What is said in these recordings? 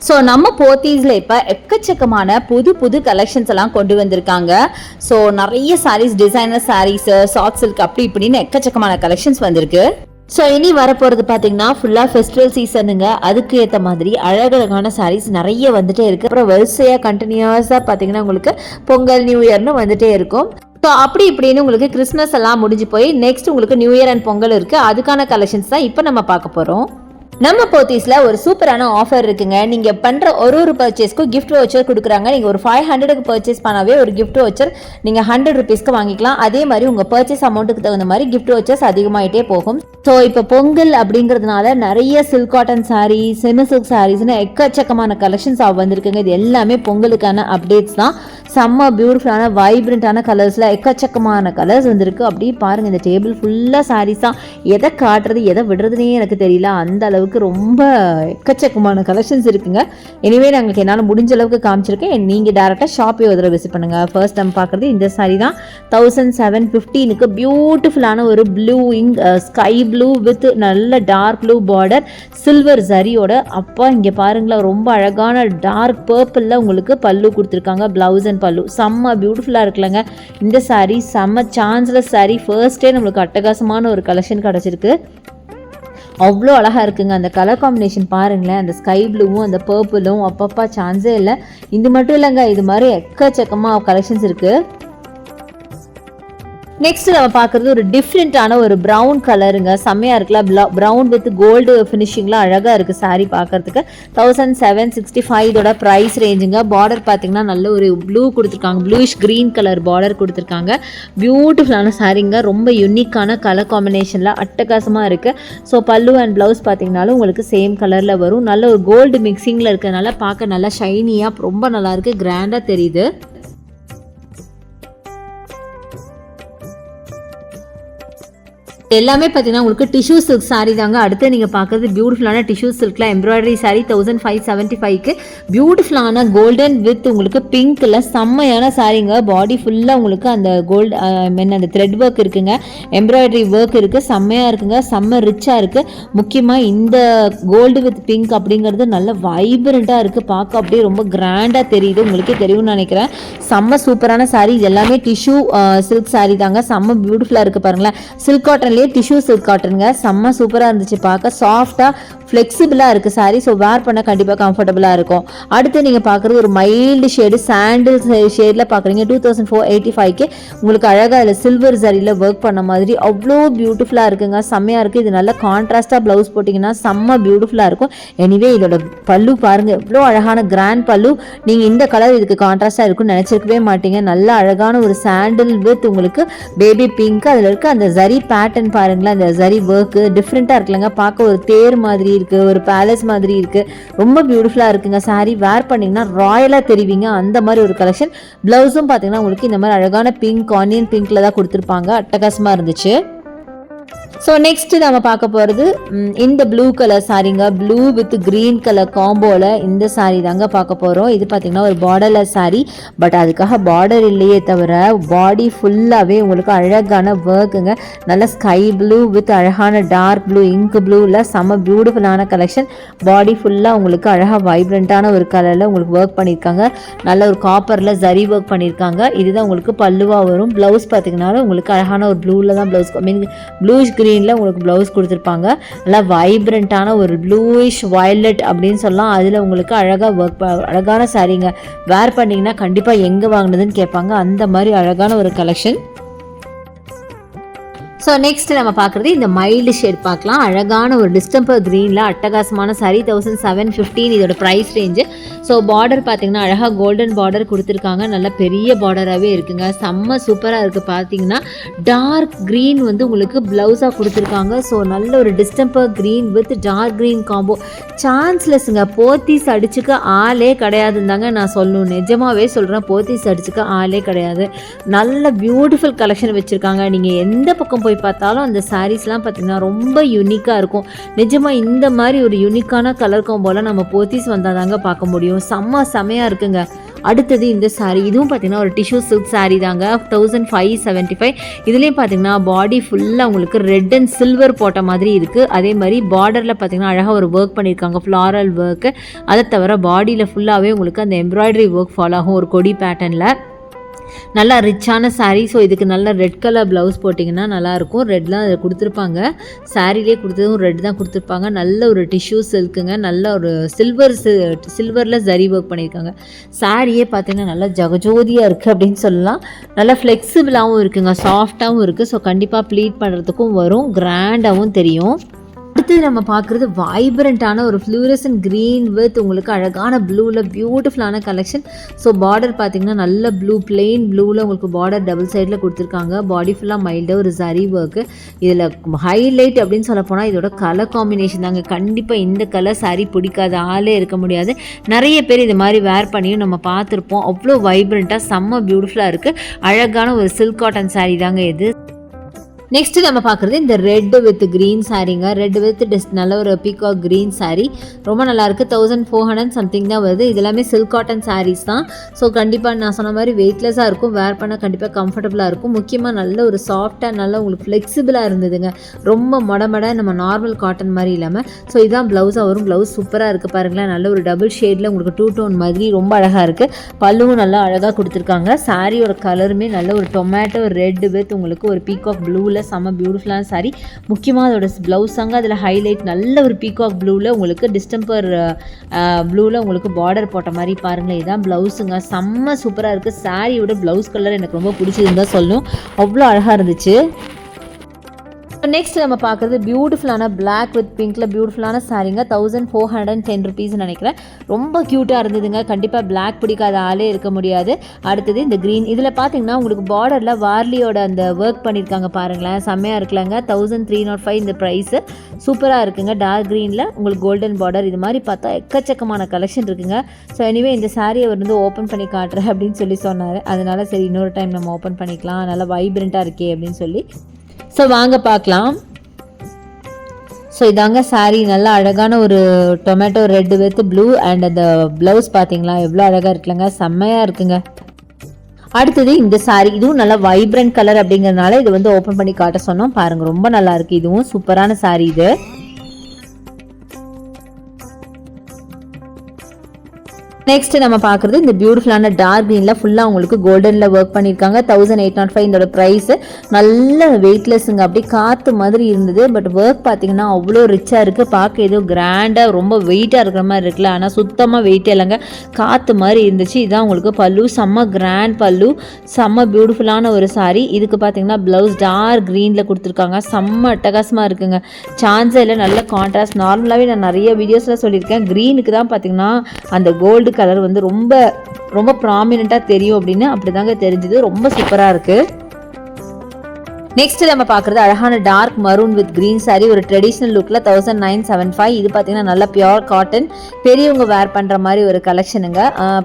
So நம்ம போத்தீஸில் இப்போ எக்கச்சக்கமான புது புது கலெக்ஷன்ஸ் எல்லாம் கொண்டு வந்திருக்காங்க. ஸோ நிறைய saris, designer saris, soft silk அப்படி இப்படின்னு எக்கச்சக்கமான கலெக்ஷன்ஸ் வந்திருக்கு. ஸோ இனி வரப்போகிறது பார்த்தீங்கன்னா ஃபுல்லாக ஃபெஸ்டிவல் சீசனுங்க. அதுக்கு ஏற்ற மாதிரி அழகழகான சாரீஸ் நிறைய வந்துட்டே இருக்குது. அப்புறம் வரிசையாக கண்டினியூஸாக பார்த்தீங்கன்னா உங்களுக்கு பொங்கல், நியூ இயர்னு வந்துட்டே இருக்கும். ஸோ அப்படி இப்படின்னு உங்களுக்கு கிறிஸ்மஸ் எல்லாம் முடிஞ்சு போய் நெக்ஸ்ட் உங்களுக்கு நியூ இயர் அண்ட் பொங்கல் இருக்குது. அதுக்கான கலெக்ஷன்ஸ் தான் இப்போ நம்ம பார்க்க போகிறோம். நம்ம போத்தீஸில் ஒரு சூப்பரான ஆஃபர் இருக்குங்க. நீங்கள் பண்ணுற ஒரு பர்ச்சேஸ்க்கும் கிஃப்ட் வவுச்சர் கொடுக்குறாங்க. நீங்கள் ஒரு 500க்கு பர்ச்சேஸ் பண்ணாவே ஒரு கிஃப்ட் வவுச்சர் நீங்கள் 100 rupeesக்கு வாங்கிக்கலாம். அதே மாதிரி உங்கள் பர்ச்சேஸ் அமௌண்ட்டுக்கு தகுந்த மாதிரி கிஃப்ட் வவுச்சர்ஸ் அதிகமாகிட்டே போகும். ஸோ இப்போ பொங்கல் அப்படிங்கிறதுனால நிறைய silk cotton saris, semi silk சாரீஸ்னு எக்கச்சக்கமான கலெக்ஷன்ஸ் வந்திருக்குங்க. இது எல்லாமே பொங்கலுக்கான அப்டேட்ஸ் தான். செம்ம பியூட்டிஃபுல்லான வைப்ரண்டான கலர்ஸில் எக்கச்சக்கமான கலர்ஸ் வந்திருக்கு. அப்படியே பாருங்கள், இந்த டேபிள் ஃபுல்லாக சாரீஸ் தான். எதை காட்டுறது எதை விடுறதுனே எனக்கு தெரியல. அந்த அளவுக்கு ரொம்ப எக்கச்சக்கமான கலெக்ஷன்ஸ் இருக்குங்க. எனிவே நாங்களுக்கு என்னால் முடிஞ்ச அளவுக்கு காமிச்சிருக்கேன். நீங்கள் டேரெக்டாக ஷாப்பே ஒரு விசிட் பண்ணுங்கள். ஃபர்ஸ்ட் நம்ம பார்க்குறது இந்த சாரீ தான். 1715க்கு பியூட்டிஃபுல்லான ஒரு ப்ளூ ஸ்கை ப்ளூ வித் நல்ல டார்க் ப்ளூ பார்டர், சில்வர் ஜரியோட. அப்பா இங்கே பாருங்களேன், ரொம்ப அழகான டார்க் பர்பிளில் உங்களுக்கு பல்லு கொடுத்துருக்காங்க. ப்ளவுஸ் அண்ட் பல்லு செம்ம பியூட்டிஃபுல்லாக இருக்குல்லங்க. இந்த சாரீ செம்ம சான்ஸ்லெஸ் சாரீ. ஃபர்ஸ்டே நம்மளுக்கு அட்டகாசமான ஒரு கலெக்ஷன் கிடச்சிருக்கு. அவ்வளோ அழகாக இருக்குங்க. அந்த கலர் காம்பினேஷன் பாருங்களேன், அந்த ஸ்கை ப்ளூவும் அந்த பர்பிளும் அப்பப்பா சான்ஸே இல்லை. இது மட்டும் இல்லைங்க, இது மாதிரி எக்கச்சக்கமாக கலெக்ஷன்ஸ் இருக்குது. நெக்ஸ்ட் நம்ம பார்க்குறது ஒரு டிஃப்ரெண்ட்டான ஒரு ப்ரௌன் கலருங்க. செம்மையாக இருக்குல்ல, ப்ரௌன் வித் கோல்டு ஃபினிஷிங்லாம் அழகாக இருக்குது சாரீ பார்க்குறதுக்கு. 1765 இதோட ப்ரைஸ் ரேஞ்சுங்க. பார்டர் பார்த்தீங்கன்னா நல்ல ஒரு ப்ளூ கொடுத்துருக்காங்க, ப்ளூஷ் க்ரீன் கலர் பார்டர் கொடுத்துருக்காங்க. பியூட்டிஃபுல்லான சாரீங்க, ரொம்ப யூனிக்கான கலர் காம்பினேஷனில் அட்டகாசமாக இருக்குது. ஸோ பல்லு அண்ட் ப்ளவுஸ் பார்த்தீங்கன்னாலும் உங்களுக்கு சேம் கலரில் வரும். நல்ல ஒரு கோல்டு மிக்சிங்கில் இருக்கிறதுனால பார்க்க நல்லா ஷைனியாக ரொம்ப நல்லாயிருக்கு, கிராண்டாக தெரியுது. எல்லாமே பார்த்தீங்கன்னா உங்களுக்கு டிஷ்யூ சில்க் சாரீ தாங்க. அடுத்து நீங்கள் பார்க்குறது பியூட்டிஃபுல்லான டிஷ்யூ சில்கில் எம்ப்ராய்டரி சாரீ 1575க்கு பியூட்டிஃபுல்லான கோல்டன் வித் உங்களுக்கு பிங்க்கில் செம்மையான சாரீங்க. பாடி ஃபுல்லாக உங்களுக்கு அந்த கோல்டு அந்த த்ரெட் ஒர்க் இருக்குங்க, எம்ப்ராய்டரி ஒர்க் இருக்குது, செம்மையாக இருக்குங்க, செம்ம ரிச்சாக இருக்குது. முக்கியமாக இந்த கோல்டு வித் பிங்க் அப்படிங்கிறது நல்ல வைப்ரண்ட்டாக இருக்குது, பார்க்க அப்படியே ரொம்ப கிராண்டாக தெரியுது. உங்களுக்கே தெரியும்னு நினைக்கிறேன். செம்ம சூப்பரான சாரீ. இது எல்லாமே டிஷ்யூ சில்க் சாரீ தாங்க. செம்ம பியூட்டிஃபுல்லாக இருக்குது பாருங்களேன். சில்க் காட்டன் டிஷ்யூ சில்க் காட்டனுங்க. செம்ம சூப்பராக இருந்துச்சு பார்க்க. சாஃப்டாக ஃப்ளெக்சிபிளாக இருக்குது சாரீ. ஸோ வேர் பண்ண கண்டிப்பாக கம்ஃபர்டபுளாக இருக்கும். அடுத்து நீங்கள் பார்க்குறது ஒரு மைல்டு ஷேடு சாண்டில் ஷேடில் பார்க்குறீங்க. 2485க்கு உங்களுக்கு அழகாக அதில் சில்வர் சரியில் ஒர்க் பண்ண மாதிரி அவ்வளோ பியூட்டிஃபுல்லாக இருக்குங்க. செம்மையாக இருக்குது. இது நல்ல கான்ட்ராஸ்டாக ப்ளவுஸ் போட்டிங்கன்னா செம்ம பியூட்டிஃபுல்லாக இருக்கும். எனிவே இதோட பல்லு பாருங்கள், எவ்வளோ அழகான கிராண்ட் பல்லு. நீங்கள் இந்த கலர் இதுக்கு கான்ட்ராஸ்டாக இருக்குன்னு நினச்சிருக்கவே மாட்டீங்க. நல்ல அழகான ஒரு சாண்டில் வித் உங்களுக்கு பேபி பிங்க், அதில் இருக்க அந்த ஜரி பேட்டர்ன் பாருங்களேன். அந்த ஜரி ஒர்க்கு டிஃப்ரெண்ட்டாக இருக்குல்லங்க, பார்க்க ஒரு தேர் மாதிரி இருக்குது, ஒரு பேலஸ் மாதிரி இருக்குது, ரொம்ப பியூட்டிஃபுல்லாக இருக்குங்க. சாரீ வேர் பண்ணிங்கன்னா ராயலாக தெரிவிங்க, அந்த மாதிரி ஒரு கலெக்ஷன். ப்ளவுஸும் பார்த்தீங்கன்னா உங்களுக்கு இந்த மாதிரி அழகான பிங்க், ஆனியன் பிங்க்கில் தான் கொடுத்துருப்பாங்க. அட்டகாசமாக இருந்துச்சு. ஸோ நெக்ஸ்ட் நம்ம பார்க்க போகிறது இந்த ப்ளூ கலர் சாரீங்க. ப்ளூ வித் க்ரீன் கலர் காம்போவில் இந்த சாரீ தாங்க பார்க்க போகிறோம். இது பார்த்திங்கன்னா ஒரு பார்டர்லெஸ் சாரீ. பட் அதுக்காக பார்டர் இல்லையே தவிர பாடி ஃபுல்லாகவே உங்களுக்கு அழகான ஒர்க்குங்க. நல்ல ஸ்கை ப்ளூ வித் அழகான டார்க் ப்ளூ, இங்க் ப்ளூவில் செம்ம பியூட்டிஃபுல்லான கலெக்ஷன். பாடி ஃபுல்லாக உங்களுக்கு அழகாக வைப்ரண்ட்டான ஒரு கலரில் உங்களுக்கு ஒர்க் பண்ணியிருக்காங்க. நல்ல ஒரு காப்பரில் ஜரி ஒர்க் பண்ணியிருக்காங்க. இதுதான் உங்களுக்கு பல்லுவாக வரும். ப்ளவுஸ் பார்த்திங்கனாலும் உங்களுக்கு அழகான ஒரு ப்ளூவில் தான் ப்ளவுஸ், மீன் ப்ளூஷ் க்ரீனில் உங்களுக்கு ப்ளவுஸ் கொடுத்துருப்பாங்க. நல்லா வைப்ரண்ட்டான ஒரு ப்ளூயிஷ் வயலட் அப்படின்னு சொல்லலாம். அதில் உங்களுக்கு அழகாக ஒர்க், அழகான சாரீங்க. வேர் பண்ணிங்கன்னா கண்டிப்பாக எங்கே வாங்கினதுன்னு கேட்பாங்க, அந்த மாதிரி அழகான ஒரு கலெக்ஷன். ஸோ நெக்ஸ்ட் நம்ம பார்க்குறது இந்த மைல்டு ஷேட் பார்க்கலாம். அழகான ஒரு டிஸ்டம்பர் க்ரீனில் அட்டகாசமான சாரீ. 1715 இதோட ப்ரைஸ் ரேஞ்சு. ஸோ பார்டர் பார்த்தீங்கன்னா அழகாக கோல்டன் பார்டர் கொடுத்துருக்காங்க. நல்ல பெரிய பார்டராகவே இருக்குங்க. செம்ம சூப்பராக இருக்குது. பார்த்தீங்கன்னா டார்க் க்ரீன் வந்து உங்களுக்கு ப்ளவுஸாக கொடுத்துருக்காங்க. ஸோ நல்ல ஒரு distemper green with dark green combo. சான்ஸ்லெஸ்ஸுங்க. போத்தீஸ் அடிச்சுக்க ஆளே கிடையாதுன்னு தாங்க நான் சொல்லணும். நிஜமாகவே சொல்கிறேன், போத்தீஸ் அடிச்சுக்க ஆளே கிடையாது. நல்ல பியூட்டிஃபுல் கலெக்ஷன் வச்சுருக்காங்க. நீங்கள் எந்த பக்கம் போய் பார்த்தாலும் அந்த சாரீஸ்லாம் பார்த்தீங்கன்னா ரொம்ப யூனிக்காக இருக்கும். நிஜமாக இந்த மாதிரி ஒரு யூனிக்கான கலர் காம்போல நம்ம போத்தீஸ் வந்தால் தாங்க பார்க்க முடியும். செம்மையாக இருக்குங்க. அடுத்தது இந்த சாரீ, இதுவும் பார்த்தீங்கன்னா ஒரு டிஷ்யூ சில்க் சாரீ தாங்க. 1575. இதுலேயும் பார்த்தீங்கன்னா பாடி ஃபுல்லாக உங்களுக்கு ரெட் அண்ட் சில்வர் போட்ட மாதிரி இருக்குது. அதே மாதிரி பார்டரில் பார்த்தீங்கன்னா அழகாக ஒரு ஒர்க் பண்ணியிருக்காங்க, ஃப்ளாரல் ஒர்க்கு. அதை தவிர பாடியில் ஃபுல்லாகவே உங்களுக்கு அந்த எம்ப்ராய்டரி ஒர்க் ஃபாலோ ஆகும் ஒரு கொடி பேட்டர்னில். நல்லா ரிச்சான சாரீ. ஸோ இதுக்கு நல்ல ரெட் கலர் ப்ளவுஸ் போட்டிங்கன்னா நல்லாயிருக்கும். ரெட்லாம் அதில் கொடுத்துருப்பாங்க, சாரீலே கொடுத்ததும் ரெட் தான் கொடுத்துருப்பாங்க. நல்ல ஒரு டிஷ்யூ சில்க்குங்க, நல்ல ஒரு சில்வரில் ஜரி ஒர்க் பண்ணியிருக்காங்க. சாரியே பார்த்தீங்கன்னா நல்லா ஜகஜோதியாக இருக்குது அப்படின்னு சொல்லலாம். நல்லா ஃப்ளெக்சிபிளாகவும் இருக்குங்க, சாஃப்டாகவும் இருக்குது. ஸோ கண்டிப்பாக ப்ளீட் பண்ணுறதுக்கும் வரும், கிராண்டாகவும் தெரியும். அடுத்தது நம்ம பார்க்குறது வைப்ரண்ட்டான ஒரு ஃப்ளூரசன்ட் க்ரீன் வித் உங்களுக்கு அழகான ப்ளூவில் பியூட்டிஃபுல்லான கலெக்ஷன். ஸோ பார்டர் பார்த்தீங்கன்னா நல்ல ப்ளூ, பிளெயின் ப்ளூவில் உங்களுக்கு பார்டர் டபுள் சைடில் கொடுத்துருக்காங்க. பாடி ஃபுல்லாக மைல்டாக ஒரு சரி ஒர்க்கு. இதில் ஹைலைட் அப்படின்னு சொல்ல போனால் இதோட கலர் காம்பினேஷன் தாங்க. கண்டிப்பாக இந்த கலர் சாரீ பிடிக்காத ஆளே இருக்க முடியாது. நிறைய பேர் இது மாதிரி வேர் பண்ணியும் நம்ம பார்த்துருப்போம். அவ்வளோ வைப்ரண்ட்டாக செம்ம பியூட்டிஃபுல்லாக இருக்குது. அழகான ஒரு சில்க் காட்டன் சாரீ தாங்க இது. நெக்ஸ்ட்டு நம்ம பார்க்குறது இந்த ரெட் வித் க்ரீன் சாரீங்க. ரெட் வித் நல்ல ஒரு பீகாக் க்ரீன் சாரீ, ரொம்ப நல்லாயிருக்கு. 1400 சம்திங் தான் வருது. இது எல்லாமே சில்க் காட்டன் சாரீஸ் தான். ஸோ கண்டிப்பாக நான் சொன்ன மாதிரி வெயிட்லெஸ்ஸாக இருக்கும், வேர் பண்ணால் கண்டிப்பாக கம்ஃபர்டபுளாக இருக்கும். முக்கியமாக நல்ல ஒரு சாஃப்டாக நல்ல உங்களுக்கு ஃப்ளெக்சிபிளாக இருந்ததுங்க. ரொம்ப மொடமட நம்ம நார்மல் காட்டன் மாதிரி இல்லாமல். ஸோ இதுதான் ப்ளவுஸாக வரும். ப்ளவுஸ் சூப்பராக இருக்குது பாருங்களேன். நல்ல ஒரு டபுள் ஷேடில் உங்களுக்கு 2 டோன் மாதிரி ரொம்ப அழகாக இருக்குது. பல்லுவும் நல்லா அழகாக கொடுத்துருக்காங்க. சாரியோட கலருமே நல்ல ஒரு டொமேட்டோ ரெட் வித் உங்களுக்கு ஒரு பீகாக் ப்ளூவில் செம்ம பியூட்டிஃபுல்லான சாரீ. முக்கியமாக அதோட ப்ளவுஸ் தாங்க அதில் ஹைலைட். நல்ல ஒரு பீகாக் ப்ளூவில் உங்களுக்கு டிஸ்டம்பர் ப்ளூவில் உங்களுக்கு பார்டர் போட்ட மாதிரி பாருங்களேன். இதுதான் ப்ளவுஸுங்க. செம்ம சூப்பராக இருக்குது. சாரியோட ப்ளவுஸ் கலர் எனக்கு ரொம்ப பிடிச்சதுன்னு தான் சொல்லணும், அவ்வளோ அழகாக இருந்துச்சு. நெக்ஸ்ட் நம்ம பார்க்குறது பியூட்டிஃபுல்லான பிளாக் வித் பிங்க்கில் பியூட்டிஃபுல்லான சாரீங்க. 1410 ருபீஸ் நினைக்கிறேன். ரொம்ப க்யூட்டாக இருந்ததுங்க. கண்டிப்பாக பிளாக் பிடிக்காத ஆளே இருக்க முடியாது. அடுத்தது இந்த க்ரீன். இதில் பார்த்தீங்கன்னா உங்களுக்கு பார்டரில் வார்லியோட அந்த ஒர்க் பண்ணியிருக்காங்க பாருங்களேன், செம்மையாக இருக்கலாங்க. 1305 இந்த ப்ரைஸு. சூப்பராக இருக்குங்க. டார்க் க்ரீனில் உங்களுக்கு கோல்டன் பார்டர். இது மாதிரி பார்த்தா எக்கச்சக்கமான கலெக்ஷன் இருக்குங்க. ஸோ எனிவே இந்த சாரியை வந்து ஓப்பன் பண்ணி காட்டுறேன் அப்படின்னு சொல்லி சொன்னார். அதனால சரி இன்னொரு டைம் நம்ம ஓப்பன் பண்ணிக்கலாம், நல்லா வைப்ரண்ட்டாக இருக்கே அப்படின்னு சொல்லி. ஸோ வாங்க பார்க்கலாம். ஸோ இதாங்க சாரீ. நல்லா அழகான ஒரு tomato red with blue and அந்த ப்ளவுஸ் பார்த்தீங்களா எவ்வளோ அழகாக இருக்குல்லங்க, செம்மையாக இருக்குங்க. அடுத்தது இந்த சாரீ. இதுவும் நல்லா வைப்ரண்ட் கலர் அப்படிங்கிறதுனால இது வந்து ஓப்பன் பண்ணி காட்ட சொன்னோம். பாருங்கள் ரொம்ப நல்லா இருக்குது. இதுவும் சூப்பரான சாரீ இது. நெக்ஸ்ட் நம்ம பார்க்குறது இந்த பியூட்டிஃபுல்லான டார்க் க்ரீனில் ஃபுல்லாக உங்களுக்கு கோல்டனில் ஒர்க் பண்ணியிருக்காங்க. 1805 இதோட ப்ரைஸு. நல்ல வெயிட்லெஸ்ஸுங்க, அப்படி காற்று மாதிரி இருந்தது. பட் ஒர்க் பார்த்தீங்கன்னா அவ்வளோ ரிச்சாக இருக்குது. பார்க்க ஏதோ கிராண்டாக ரொம்ப வெயிட்டாக இருக்கிற மாதிரி இருக்குல்ல, ஆனால் சுத்தமாக வெயிட்டே இல்லைங்க, காற்று மாதிரி இருந்துச்சு. இதுதான் உங்களுக்கு பல்லு. செம்ம கிராண்ட் பல்லு, செம்ம பியூட்டிஃபுல்லான ஒரு சாரீ. இதுக்கு பார்த்தீங்கன்னா ப்ளவுஸ் டார்க் க்ரீனில் கொடுத்துருக்காங்க. செம்ம அட்டகாசமாக இருக்குங்க, சான்ஸே இல்லை. நல்ல கான்ட்ராஸ்ட். நார்மலாகவே நான் நிறைய வீடியோஸில் சொல்லியிருக்கேன், க்ரீனுக்கு தான் பார்த்தீங்கன்னா அந்த கோல்டு கலர் வந்து ரொம்ப ரொம்ப ப்ராமினெண்ட்டாக தெரியும் அப்படின்னு. அப்படி தாங்க தெரிஞ்சுது. ரொம்ப சூப்பராக இருக்குது. நெக்ஸ்ட் நம்ம பார்க்குறது அழகான dark maroon with green sari. ஒரு ட்ரெடிஷ்னல் லுக்கில் 1975. இது பார்த்தீங்கன்னா நல்ல பியோர் காட்டன், பெரியவங்க வேர் பண்ணுற மாதிரி ஒரு கலெக்ஷனுங்க.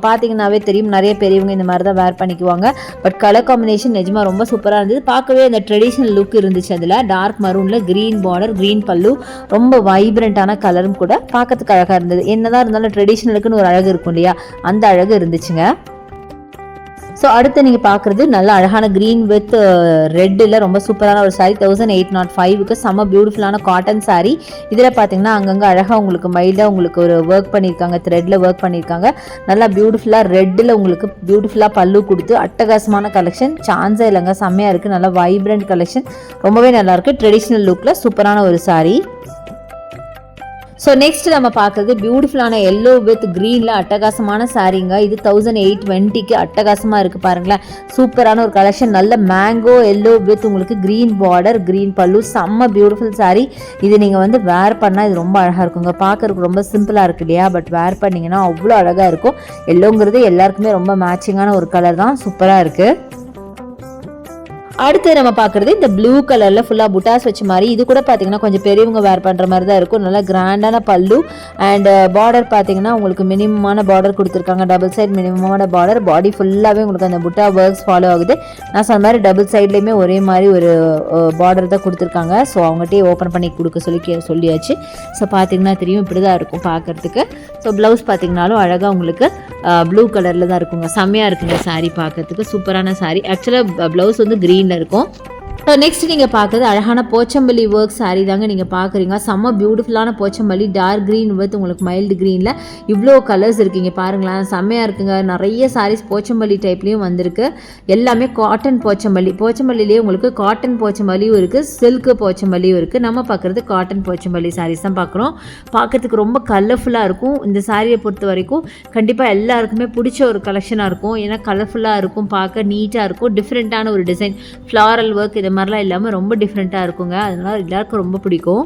பார்த்தீங்கன்னாவே தெரியும், நிறைய பெரியவங்க இந்த மாதிரி தான் வேர் பண்ணிக்குவாங்க. பட் கலர் காம்பினேஷன் நிஜமாக ரொம்ப சூப்பராக இருந்தது. பார்க்கவே அந்த ட்ரெடிஷ்னல் லுக் இருந்துச்சு. அதில் டார்க் மரூனில் க்ரீன் பார்டர், க்ரீன் பல்லு, ரொம்ப வைப்ரண்ட்டான கலரும் கூட, பார்க்கறதுக்கு அழகாக இருந்தது. என்னதான் இருந்தாலும் ட்ரெடிஷ்னலுக்குன்னு ஒரு அழகு இருக்கும் இல்லையா, அந்த அழகு இருந்துச்சுங்க. ஸோ அடுத்து நீங்கள் பார்க்குறது நல்ல அழகான க்ரீன் வித் ரெட்டில் ரொம்ப சூப்பரான ஒரு சாரீ. 1805க்கு செம்ம பியூட்டிஃபுல்லான காட்டன் சாரீ. இதில் பார்த்தீங்கன்னா அங்கங்கே அழகாக உங்களுக்கு மைல்டாக உங்களுக்கு ஒரு ஒர்க் பண்ணியிருக்காங்க, த்ரெட்டில் ஒர்க் பண்ணியிருக்காங்க. நல்லா பியூட்டிஃபுல்லாக ரெட்டில் உங்களுக்கு பியூட்டிஃபுல்லாக பல்லு கொடுத்து அட்டகாசமான கலெக்ஷன், சான்ஸே இல்லைங்க, செம்மையாக இருக்குது. நல்லா வைப்ரண்ட் கலெக்ஷன், ரொம்பவே நல்லாயிருக்கு. ட்ரெடிஷ்னல் லுக்கில் சூப்பரான ஒரு சாரீ. ஸோ நெக்ஸ்ட் நம்ம பார்க்குறது பியூட்டிஃபுல்லான எல்லோ வித் க்ரீனில் அட்டகாசமான சாரீங்க. இது 1820க்கு அட்டகாசமாக இருக்குது பாருங்களேன். சூப்பரான ஒரு கலெக்ஷன். நல்ல மேங்கோ எல்லோ வித் உங்களுக்கு க்ரீன் பார்டர், க்ரீன் பல்லு, செம்ம பியூட்டிஃபுல் சாரீ. இது நீங்கள் வந்து வேர் பண்ணால் இது ரொம்ப அழகாக இருக்குங்க. பார்க்குறதுக்கு ரொம்ப சிம்பிளாக இருக்கு இல்லையா, பட் வேர் பண்ணிங்கன்னா அவ்வளோ அழகாக இருக்கும். எல்லோங்கிறது எல்லாருக்குமே ரொம்ப மேட்சிங்கான ஒரு கலர் தான், சூப்பராக இருக்குது. அடுத்து நம்ம பார்க்குறது இந்த ப்ளூ கலரில் ஃபுல்லாக புட்டாஸ் வச்ச மாதிரி, இது கூட பார்த்தீங்கன்னா கொஞ்சம் பெரியவங்க வேர் பண்ணுற மாதிரி தான் இருக்கும். நல்லா கிராண்டான பல்லு அண்ட் பார்டர் பார்த்தீங்கன்னா உங்களுக்கு மினிமமான பார்டர் கொடுத்துருக்காங்க. டபுள் சைட் மினிமமான பார்டர், பாடி ஃபுல்லாகவே உங்களுக்கு அந்த புட்டா ஒர்க்ஸ் ஃபாலோ ஆகுது. நான் சொன்ன மாதிரி டபுள் சைட்லேயுமே ஒரே மாதிரி ஒரு பார்டர் தான் கொடுத்துருக்காங்க. ஸோ அவங்ககிட்டயே ஓப்பன் பண்ணி கொடுக்க சொல்லியாச்சு. ஸோ பார்த்தீங்கன்னா தெரியும், இப்படி தான் இருக்கும் பார்க்குறதுக்கு. ஸோ ப்ளவுஸ் பார்த்தீங்கன்னாலும் அழகாக உங்களுக்கு ப்ளூ கலரில் தான் இருக்குங்க. செம்மையாக இருக்குங்க சாரீ பார்க்குறதுக்கு, சூப்பரான சாரீ. ஆக்சுவலாக ப்ளவுஸ் வந்து க்ரீனில் இருக்கும். ஸோ நெக்ஸ்ட் நீங்கள் பார்க்குறது அழகான போச்சம்பள்ளி ஒர்க் சாரீ தாங்க நீங்கள் பார்க்குறீங்க. செம்ம பியூட்டிஃபுல்லான போச்சம்பள்ளி, டார்க் க்ரீன் வித் உங்களுக்கு மைல்டு க்ரீனில் இவ்வளோ கலர்ஸ் இருக்குங்க பாருங்களேன், செம்மையாக இருக்குங்க. நிறைய சாரீஸ் போச்சம்பள்ளி டைப்லேயும் வந்திருக்கு. எல்லாமே காட்டன் போச்சம்பள்ளி, போச்சம்பள்ளிலேயே உங்களுக்கு காட்டன் போச்சம்பள்ளியும் இருக்குது, சில்க்கு போச்சம்பள்ளியும் இருக்குது. நம்ம பார்க்குறது காட்டன் போச்சம்பள்ளி சாரீஸ் தான் பார்க்குறோம். பார்க்குறதுக்கு ரொம்ப கலர்ஃபுல்லாக இருக்கும். இந்த சாரியை பொறுத்த வரைக்கும் கண்டிப்பாக எல்லாருக்குமே பிடிச்ச ஒரு கலெக்ஷனாக இருக்கும். ஏன்னா கலர்ஃபுல்லாக இருக்கும், பார்க்க நீட்டாக இருக்கும், டிஃப்ரெண்ட்டான ஒரு டிசைன், ஃப்ளாரல் ஒர்க் இது மாதிரிலாம் இல்லாமல் ரொம்ப டிஃப்ரெண்ட்டாக இருக்குங்க. அதனால் எல்லாருக்கும் ரொம்ப பிடிக்கும்.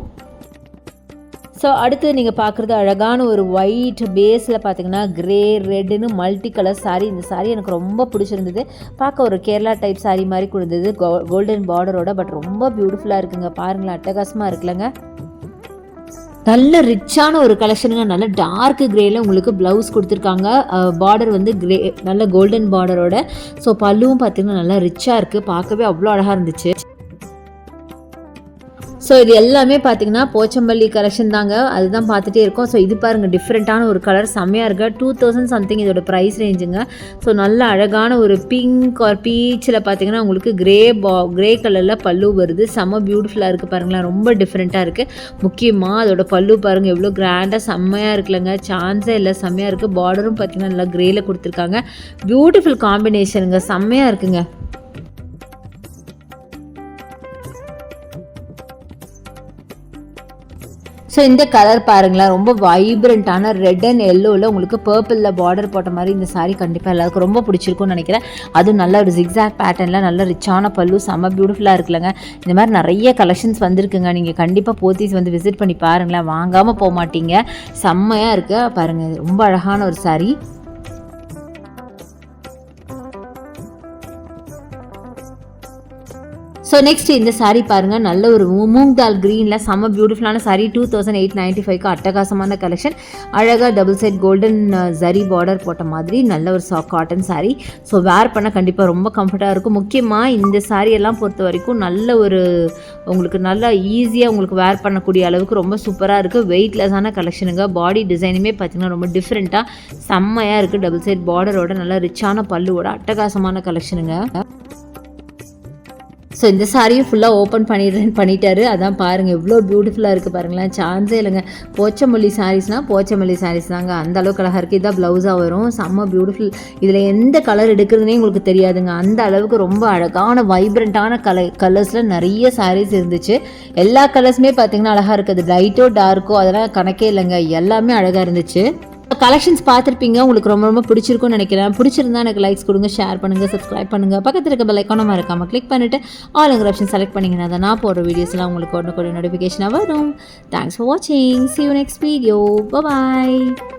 ஸோ அடுத்து நீங்கள் பார்க்குறது அழகான ஒரு ஒயிட் பேஸில் பார்த்தீங்கன்னா கிரே ரெட்டுன்னு மல்டி கலர் சாரீ. இந்த சாரீ எனக்கு ரொம்ப பிடிச்சிருந்தது. பார்க்க ஒரு கேரளா டைப் சாரீ மாதிரி கொடுத்தது, கோல்டன் பார்டரோட. பட் ரொம்ப பியூட்டிஃபுல்லாக இருக்குங்க, பாருங்களேன், அட்டகாசமாக இருக்குல்லங்க. நல்ல ரிச்சான ஒரு கலெக்ஷனுங்க. நல்ல டார்க் கிரேல உங்களுக்கு ப்ளவுஸ் கொடுத்துருக்காங்க. பார்டர் வந்து கிரே, நல்ல கோல்டன் பார்டரோட. ஸோ பல்லுவும் பார்த்தீங்கன்னா நல்லா ரிச்சாக இருக்குது, பார்க்கவே அவ்வளோ அழகாக இருந்துச்சு. ஸோ இது எல்லாமே பார்த்தீங்கன்னா போச்சம்பள்ளி கலெக்ஷன் தாங்க, அதுதான் பார்த்துட்டே இருக்கோம். ஸோ இது பாருங்கள், டிஃப்ரெண்ட்டான ஒரு கலர், செம்மையாக இருக்குது. 2000 சம்திங் இதோட ப்ரைஸ் ரேஞ்சுங்க. ஸோ நல்ல அழகான ஒரு பிங்க் ஆர் பீச்சில் பார்த்தீங்கன்னா உங்களுக்கு கிரே கலரில் பல்லு வருது. செம்ம பியூட்டிஃபுல்லாக இருக்குது பாருங்களேன், ரொம்ப டிஃப்ரெண்ட்டாக இருக்குது. முக்கியமாக அதோட பல்லு பாருங்கள் எவ்வளோ கிராண்டாக செம்மையாக இருக்குல்லங்க, சான்ஸே இல்லை, செம்மையாக இருக்குது. பார்டரும் பார்த்தீங்கன்னா நல்லா கிரேயில் கொடுத்துருக்காங்க. பியூட்டிஃபுல் காம்பினேஷனுங்க, செம்மையாக இருக்குங்க. ஸோ இந்த கலர் பாருங்களேன், ரொம்ப வைப்ரண்ட்டான ரெட் அண்ட் எல்லோவில் உங்களுக்கு பர்பிளில் பார்டர் போட்ட மாதிரி இந்த சாரீ கண்டிப்பாக எல்லாருக்கும் ரொம்ப பிடிச்சிருக்கும்னு நினைக்கிறேன். அதுவும் நல்ல ஒரு ஜிக்ஸாக் பேட்டர்னில் நல்ல ரிச்சான பல்லு, செம்ம பியூட்டிஃபுல்லாக இருக்குல்லங்க. இந்த மாதிரி நிறைய கலெக்ஷன்ஸ் வந்திருக்குங்க. நீங்கள் கண்டிப்பாக போத்தீஸ் வந்து விசிட் பண்ணி பாருங்களேன், வாங்காமல் போக மாட்டீங்க. செம்மையாக இருக்குது பாருங்கள், ரொம்ப அழகான ஒரு சாரீ. ஸோ நெக்ஸ்ட் இந்த சாரீ பாருங்கள், நல்ல ஒரு மூங் தால் க்ரீனில் செம்ம பியூட்டிஃபுல்லான சாரீ. 2895 அட்டகாசமான கலெக்ஷன். அழகாக double side golden zari border போட்ட மாதிரி நல்ல ஒரு காட்டன் சாரீ. ஸோ வேர் பண்ண கண்டிப்பாக ரொம்ப கம்ஃபர்ட்டாக இருக்கும். முக்கியமாக இந்த சாரியெல்லாம் பொறுத்த வரைக்கும் நல்ல ஒரு உங்களுக்கு நல்லா ஈஸியாக உங்களுக்கு வேர் பண்ணக்கூடிய அளவுக்கு ரொம்ப சூப்பராக இருக்குது. வெயிட்லெஸ்ஸான கலெக்ஷனுங்க. பாடி டிசைனுமே பார்த்திங்கன்னா ரொம்ப டிஃப்ரெண்ட்டாக செம்மையாக இருக்குது. டபுள் சைட் பார்டரோட நல்ல ரிச்சான பல்லுவோட அட்டகாசமான கலெக்ஷனுங்க. ஸோ இந்த சாரியும் ஃபுல்லாக ஓப்பன் பண்ணிட்டாரு. அதான் பாருங்கள் எவ்வளோ பியூட்டிஃபுல்லாக இருக்குது பாருங்களேன், சான்ஸே இல்லைங்க. போச்சம்பள்ளி சாரீஸ்னால் போச்சம்பள்ளி சாரீஸ் தாங்க, அந்த அளவுக்கு அழகாக இருக்குது. இதான் ப்ளவுஸாக வரும், செம்ம பியூட்டிஃபுல். இதில் எந்த கலர் எடுக்கிறதுனே உங்களுக்கு தெரியாதுங்க, அந்த அளவுக்கு ரொம்ப அழகான வைப்ரண்ட்டான கலர்ஸில் நிறைய சாரீஸ் இருந்துச்சு. எல்லா கலர்ஸுமே பார்த்திங்கன்னா அழகாக இருக்குது. லைட்டோ டார்க்கோ அதெல்லாம் கணக்கே இல்லைங்க, எல்லாமே அழகாக இருந்துச்சு. கலெக்ஷன்ஸ் பார்த்துருப்பீங்க, உங்களுக்கு ரொம்ப ரொம்ப பிடிச்சிருக்கும்னு நினைக்கிறேன். பிடிச்சிருந்தா எனக்கு லைக்ஸ் கொடுங்க, ஷேர் பண்ணுங்கள், சப்ஸ்கிரைப் பண்ணுங்கள். பக்கத்தில் இருக்க பெல் ஐக்கானை மறக்காமல் கிளிக் பண்ணிவிட்டு ஆளுங்கிற ஆப்ஷன் செலக்ட் பண்ணிங்கன்னா தான் நான் போடுற வீடியோஸ்லாம் உங்களுக்கு உடனே நோட்டிஃபிகேஷனாக வரும். தேங்க்ஸ் ஃபார் வாட்சிங். See you next video. Bye bye.